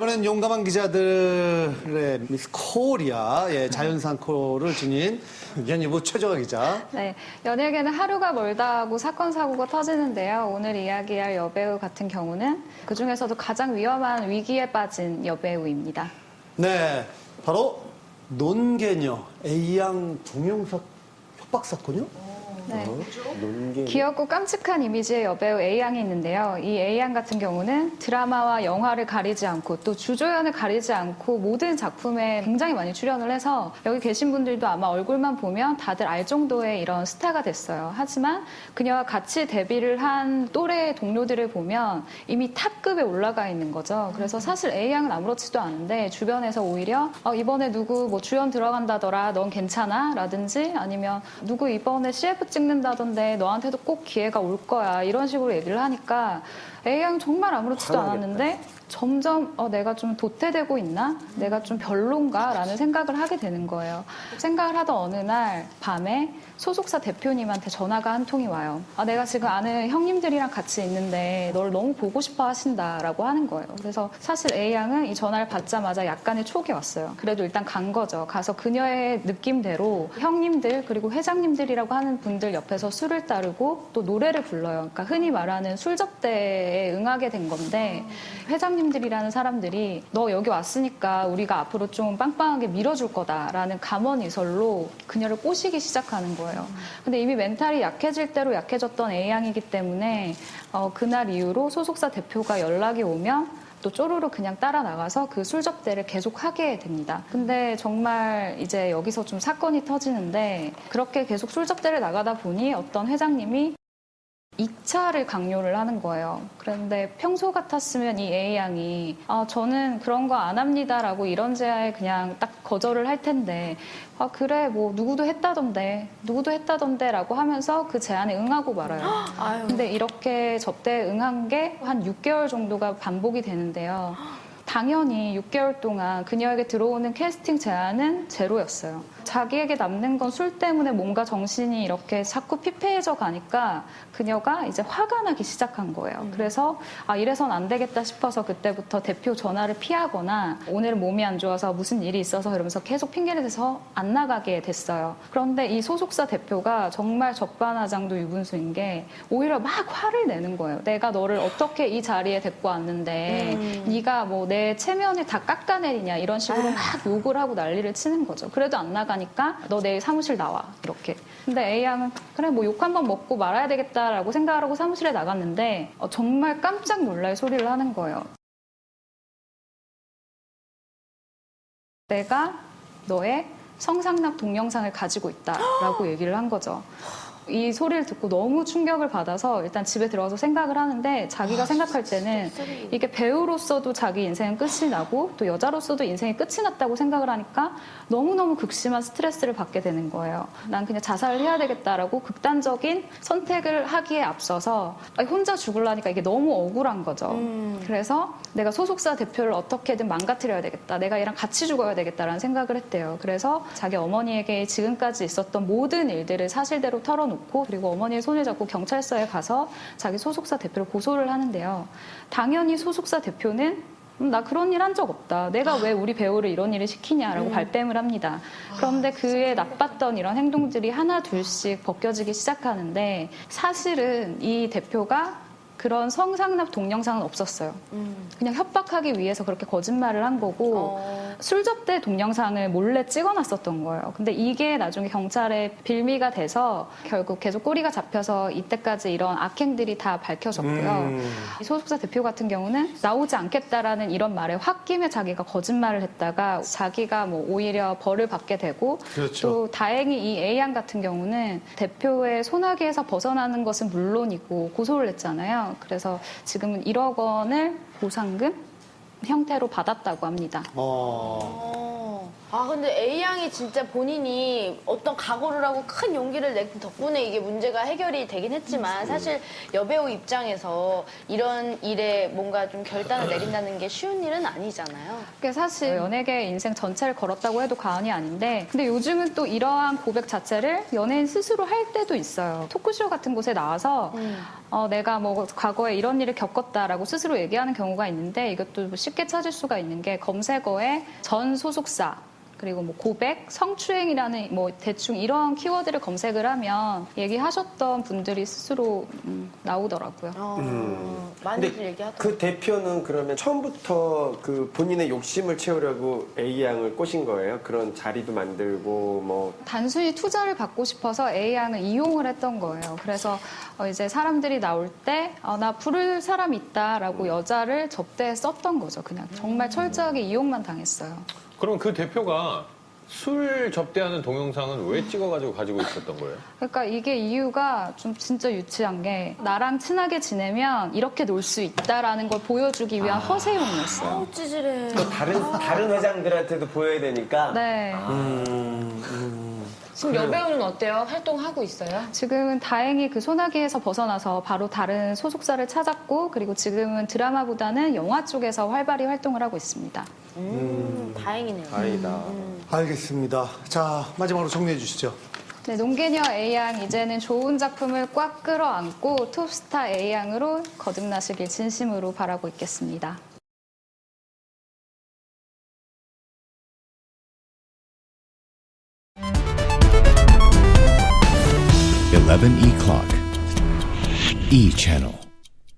이번엔 용감한 기자들의 미스 코리아 자연상코를 지닌 연예부 최정아 기자. 네, 연예계는 하루가 멀다 하고 사건 사고가 터지는데요. 오늘 이야기할 여배우 같은 경우는 그중에서도 가장 위험한 위기에 빠진 여배우입니다. 네, 바로 논개녀 A양 동영상 협박 사건이요? 네. 귀엽고 깜찍한 이미지의 여배우 A양이 있는데요. 이 A양 같은 경우는 드라마와 영화를 가리지 않고 또 주조연을 가리지 않고 모든 작품에 굉장히 많이 출연을 해서 여기 계신 분들도 아마 얼굴만 보면 다들 알 정도의 이런 스타가 됐어요. 하지만 그녀와 같이 데뷔를 한 또래 동료들을 보면 이미 탑급에 올라가 있는 거죠. 그래서 사실 A양은 아무렇지도 않은데 주변에서 오히려 이번에 누구 뭐 주연 들어간다더라, 넌 괜찮아? 라든지 아니면 누구 이번에 CF 찍는다던데 너한테도 꼭 기회가 올 거야 이런 식으로 얘기를 하니까 A양 정말 아무렇지도 않았는데 점점 내가 좀 도태되고 있나? 내가 좀 별론가? 라는 생각을 하게 되는 거예요. 생각을 하던 어느 날 밤에 소속사 대표님한테 전화가 한 통이 와요. 내가 지금 아는 형님들이랑 같이 있는데 널 너무 보고 싶어 하신다라고 하는 거예요. 그래서 사실 A양은 이 전화를 받자마자 약간의 촉이 왔어요. 그래도 일단 간 거죠. 가서 그녀의 느낌대로 형님들 그리고 회장님들이라고 하는 분들 옆에서 술을 따르고 또 노래를 불러요. 그러니까 흔히 말하는 술접대에 응하게 된 건데 회장님들이라는 사람들이 너 여기 왔으니까 우리가 앞으로 좀 빵빵하게 밀어줄 거다라는 감언이설로 그녀를 꼬시기 시작하는 거예요. 근데 이미 멘탈이 약해질 대로 약해졌던 A양이기 때문에 그날 이후로 소속사 대표가 연락이 오면 또 쪼르르 그냥 따라 나가서 그 술접대를 계속 하게 됩니다. 근데 정말 이제 여기서 좀 사건이 터지는데 그렇게 계속 술접대를 나가다 보니 어떤 회장님이 2차를 강요를 하는 거예요. 그런데 평소 같았으면 이 A양이 저는 그런 거 안 합니다라고 이런 제안에 그냥 딱 거절을 할 텐데 그래 뭐 누구도 했다던데 라고 하면서 그 제안에 응하고 말아요. 근데 이렇게 접대에 응한 게 한 6개월 정도가 반복이 되는데요. 당연히 6개월 동안 그녀에게 들어오는 캐스팅 제안은 제로였어요. 자기에게 남는 건 술 때문에 뭔가 정신이 이렇게 자꾸 피폐해져 가니까 그녀가 이제 화가 나기 시작한 거예요. 그래서 이래선 안 되겠다 싶어서 그때부터 대표 전화를 피하거나 오늘은 몸이 안 좋아서 무슨 일이 있어서 그러면서 계속 핑계를 대서 안 나가게 됐어요. 그런데 이 소속사 대표가 정말 적반하장도 유분수인 게 오히려 막 화를 내는 거예요. 내가 너를 어떻게 이 자리에 데리고 왔는데 네가 뭐 내 체면을 다 깎아내리냐 이런 식으로 막 욕을 하고 난리를 치는 거죠. 그래도 안 나가니까 너 내일 사무실 나와 이렇게. 근데 A양은 그래 뭐 욕 한 번 먹고 말아야 되겠다라고 생각을 하고 사무실에 나갔는데 정말 깜짝 놀랄 소리를 하는 거예요. 내가 너의 성상납 동영상을 가지고 있다라고 얘기를 한 거죠. 이 소리를 듣고 너무 충격을 받아서 일단 집에 들어가서 생각을 하는데 자기가 생각할 때는 이게 배우로서도 자기 인생은 끝이 나고 또 여자로서도 인생이 끝이 났다고 생각을 하니까 너무너무 극심한 스트레스를 받게 되는 거예요. 난 그냥 자살을 해야 되겠다라고 극단적인 선택을 하기에 앞서서 혼자 죽으려니까 이게 너무 억울한 거죠. 그래서 내가 소속사 대표를 어떻게든 망가뜨려야 되겠다. 내가 얘랑 같이 죽어야 되겠다라는 생각을 했대요. 그래서 자기 어머니에게 지금까지 있었던 모든 일들을 사실대로 털어놓고 그리고 어머니의 손을 잡고 경찰서에 가서 자기 소속사 대표를 고소를 하는데요. 당연히 소속사 대표는 나 그런 일 한 적 없다. 내가 왜 우리 배우를 이런 일을 시키냐라고 발뺌을 합니다. 그런데 그의 나빴던 이런 행동들이 하나 둘씩 벗겨지기 시작하는데 사실은 이 대표가 그런 성상납 동영상은 없었어요. 그냥 협박하기 위해서 그렇게 거짓말을 한 거고 술접대 동영상을 몰래 찍어놨었던 거예요. 근데 이게 나중에 경찰에 빌미가 돼서 결국 계속 꼬리가 잡혀서 이때까지 이런 악행들이 다 밝혀졌고요. 이 소속사 대표 같은 경우는 나오지 않겠다라는 이런 말에 홧김에 자기가 거짓말을 했다가 자기가 뭐 오히려 벌을 받게 되고 그렇죠. 또 다행히 이 A양 같은 경우는 대표의 소나기에서 벗어나는 것은 물론이고 고소를 했잖아요. 그래서 지금은 1억 원을 보상금 형태로 받았다고 합니다. 아, 근데 A양이 진짜 본인이 어떤 각오를 하고 큰 용기를 낸 덕분에 이게 문제가 해결이 되긴 했지만 사실 여배우 입장에서 이런 일에 뭔가 좀 결단을 내린다는 게 쉬운 일은 아니잖아요. 그게 사실 연예계 인생 전체를 걸었다고 해도 과언이 아닌데 근데 요즘은 또 이러한 고백 자체를 연예인 스스로 할 때도 있어요. 토크쇼 같은 곳에 나와서 내가 뭐 과거에 이런 일을 겪었다라고 스스로 얘기하는 경우가 있는데 이것도 뭐 쉽게 찾을 수가 있는 게 검색어에 전 소속사 그리고 뭐 고백, 성추행이라는 뭐 대충 이런 키워드를 검색을 하면 얘기하셨던 분들이 스스로 나오더라고요. 많이들 얘기하더라고요. 그 대표는 그러면 처음부터 그 본인의 욕심을 채우려고 A양을 꼬신 거예요? 그런 자리도 만들고 뭐 단순히 투자를 받고 싶어서 A양을 이용을 했던 거예요. 그래서 이제 사람들이 나올 때 나 부를 사람 있다라고 여자를 접대해 썼던 거죠. 그냥 정말 철저하게 이용만 당했어요. 그럼 그 대표가 술 접대하는 동영상은 왜 찍어가지고 가지고 있었던 거예요? 그러니까 이게 이유가 좀 진짜 유치한 게 나랑 친하게 지내면 이렇게 놀 수 있다라는 걸 보여주기 위한 허세용이었어요. 아우, 찌질해. 또 다른 회장들한테도 보여야 되니까 네. 지금 여배우는 어때요? 활동하고 있어요? 지금은 다행히 그 소나기에서 벗어나서 바로 다른 소속사를 찾았고 그리고 지금은 드라마보다는 영화 쪽에서 활발히 활동을 하고 있습니다. 다행이네요. 다행이다. 알겠습니다. 자, 마지막으로 정리해 주시죠. 네, 논개녀 A양 이제는 좋은 작품을 꽉 끌어안고 톱스타 A양으로 거듭나시길 진심으로 바라고 있겠습니다. 11 E Clock. E Channel.